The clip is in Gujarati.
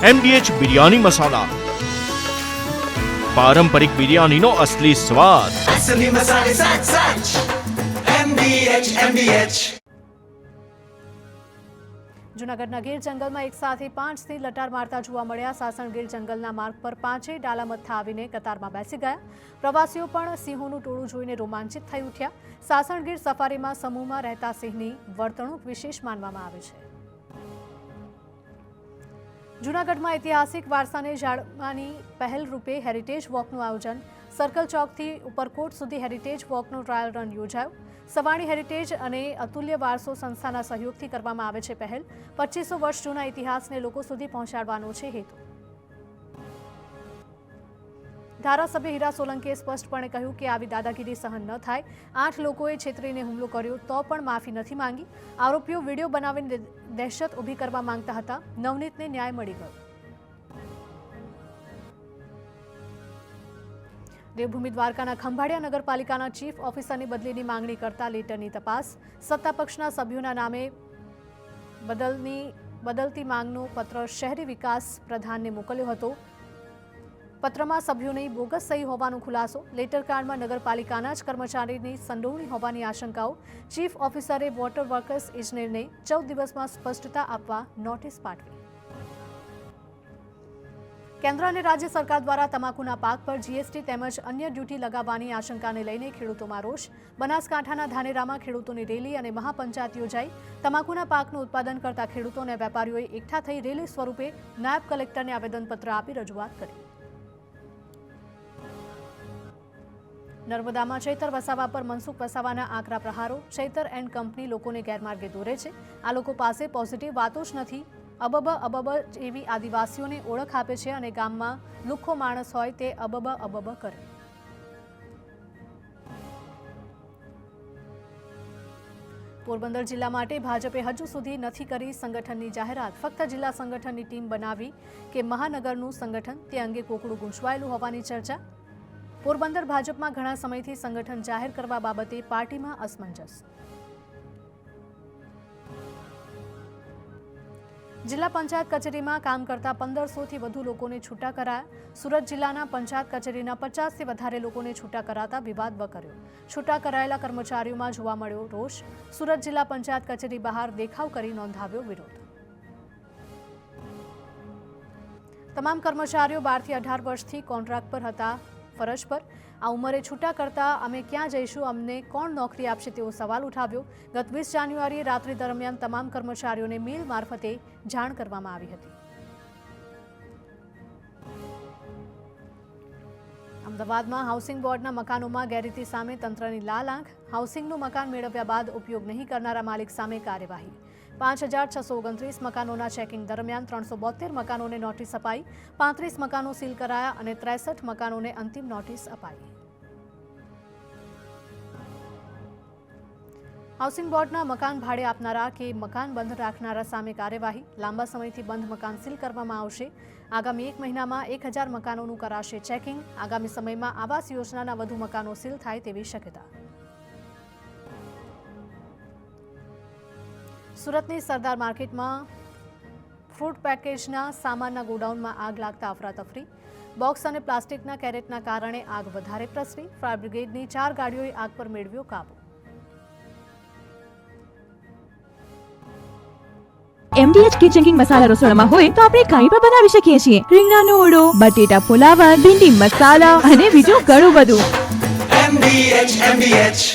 MDH બિરયાની મસાલા, પારંપરિક બિરયાનીનો અસલી સ્વાદ. असली मसाले सच सच MDH જૂનાગઢના ગીર જંગલમાં એક સાથે 5 સિંહ લટાર મારતા જોવા મળ્યા. સાસણ ગીર જંગલના માર્ગ પર 5 ડાલામથ્થા આવીને કતારમાં બેસી ગયા. પ્રવાસીઓ પણ સિંહોનું ટોળું જોઈને રોમાંચિત થઈ ઉઠ્યા. સાસણ ગીર સફારીમાં સમૂહમાં રહેતા સિંહની વર્તણૂક વિશેષ માનવામાં આવે છે. જૂનાગઢમાં ઐતિહાસિક વારસાને જાળવવાની પહેલ રૂપે હેરિટેજ વોકનું આયોજન. સર્કલ ચોકથી ઉપરકોટ સુધી હેરિટેજ વોકનો ટ્રાયલ રન યોજાયો. સવાણી હેરિટેજ અને અતુલ્ય વારસો સંસ્થાના સહયોગથી કરવામાં આવે છે પહેલ. 2500 વર્ષ જૂના ઇતિહાસને લોકો સુધી પહોંચાડવાનો છે હેતુ. ધારાસભ્ય હીરા સોલંકીએ સ્પષ્ટપણે કહ્યું કે આવી દાદાગીરી સહન ન થાય. 8 લોકોએ છેતરીને હુમલો કર્યો તો પણ માફી નથી માંગી. આરોપીઓ વિડીયો બનાવીને દહેશત ઊભી કરવા માંગતા હતા. નવનીતને ન્યાય મળી ગયો. દેવભૂમિ દ્વારકાના ખંભાળિયા નગરપાલિકાના ચીફ ઓફિસરની બદલીની માંગણી કરતા લેટરની તપાસ. સત્તાપક્ષના સભ્યોના નામે બદલતી માંગનો પત્ર શહેરી વિકાસ પ્રધાનને મોકલ્યો હતો. પત્રમાં સભ્યોની બોગસ સહી હોવાનો ખુલાસો. લેટર કાર્ડમાં નગરપાલિકાના જ કર્મચારીની સંડોવણી હોવાની આશંકાઓ. ચીફ ઓફિસરે વોટર વર્કર્સ ઇજનેરને 14 દિવસમાં સ્પષ્ટતા આપવા નોટિસ પાઠવી. કેન્દ્ર અને રાજ્ય સરકાર દ્વારા તમાકુના પાક પર જીએસટી તેમજ અન્ય ડ્યુટી લગાવવાની આશંકાને લઈને ખેડૂતોમાં રોષ. બનાસકાંઠાના ધાનેરામાં ખેડૂતોની રેલી અને મહાપંચાયત યોજાઈ. તમાકુના પાકનું ઉત્પાદન કરતા ખેડૂતો અને વેપારીઓએ એકઠા થઈ રેલી સ્વરૂપે નાયબ કલેક્ટરને આવેદનપત્ર આપી રજૂઆત કરી. નર્મદામાં ચૈતર વસાવા પર મનસુખ વસાવાના આકરા પ્રહારો. ચૈતર એન્ડ કંપની લોકોને ગેરમાર્ગે દોરે છે. આ લોકો પાસે પોઝિટિવ વાતો જ નથી. અબબ જેવી આદિવાસીઓને ઓળખ આપે છે અને ગામમાં લુખ્ખો માણસ હોય તે અબબ કરે. પોરબંદર જિલ્લા માટે ભાજપે હજુ સુધી નથી કરી સંગઠનની જાહેરાત. ફક્ત જિલ્લા સંગઠનની ટીમ બનાવી કે મહાનગરનું સંગઠન તે અંગે કોકડું ગૂંચવાયેલું હોવાની ચર્ચા. પોરબંદર ભાજપમાં ઘણા સમયથી સંગઠન જાહેર કરવા બાબતે પાર્ટીમાં અસમંજસ. જિલ્લા પંચાયત કચેરીમાં કામ કરતા 1500થી વધુ લોકોને છૂટા કરાયા. સુરત જિલ્લાના પંચાયત કચેરીના 50થી વધારે લોકોને છૂટા કરાતા વિવાદ વકર્યો. છૂટા કરાયેલા કર્મચારીઓમાં જોવા મળ્યો રોષ. સુરત જિલ્લા પંચાયત કચેરી બહાર દેખાવ કરી નોંધાવ્યો વિરોધ. તમામ કર્મચારીઓ 12 થી 18 વર્ષથી કોન્ટ્રાક્ટ પર હતા ફરજ પર. આ ઉંમરે છૂટા કરતા અમે ક્યાં જઈશું, અમને કોણ નોકરી આપશે તેવો સવાલ ઉઠાવ્યો. ગત 20 જાન્યુઆરીએ રાત્રિ દરમિયાન તમામ કર્મચારીઓને મેલ મારફતે જાણ કરવામાં આવી હતી. અમદાવાદમાં હાઉસિંગ બોર્ડના મકાનોમાં ગેરરીતિ સામે તંત્રની લાલ આંખ. હાઉસિંગનું મકાન મેળવ્યા બાદ ઉપયોગ નહીં કરનારા માલિક સામે કાર્યવાહી. 5629 મકાનોના ચેકિંગ દરમિયાન 372 મકાનોને નોટિસ અપાઈ. 35 મકાનો સીલ કરાયા અને 63 મકાનોને અંતિમ નોટિસ અપાઈ. હાઉસિંગ બોર્ડના મકાન ભાડે આપનારા કે મકાન બંધ રાખનારા સામે કાર્યવાહી. લાંબા સમયથી બંધ મકાન સીલ કરવામાં આવશે. આગામી 1 મહિનામાં 1000 મકાનોનું કરાશે ચેકિંગ. આગામી સમયમાં આવાસ યોજનાના વધુ મકાનો સીલ થાય તેવી શક્યતા. સુરતની સરદાર માર્કેટમાં ફ્રૂટ પેકેજના સામાનના ગોડાઉનમાં આગ લાગતા અફરાતફરી. બોક્સ અને પ્લાસ્ટિકના કેરેટના કારણે આગ વધારે પ્રસરી. ફાયર બ્રિગેડની 4 ગાડીઓએ આગ પર મેળવ્યો કાબુ. MDH કિચન કિંગ મસાલા રસોડામાં હોય તો આપણે કંઈ પણ બનાવી શકીએ છીએ. રીંગણાનો ઓળો, બટેટા ફુલાવર, ભીંડી મસાલા અને બીજું ઘણું બધું. MDH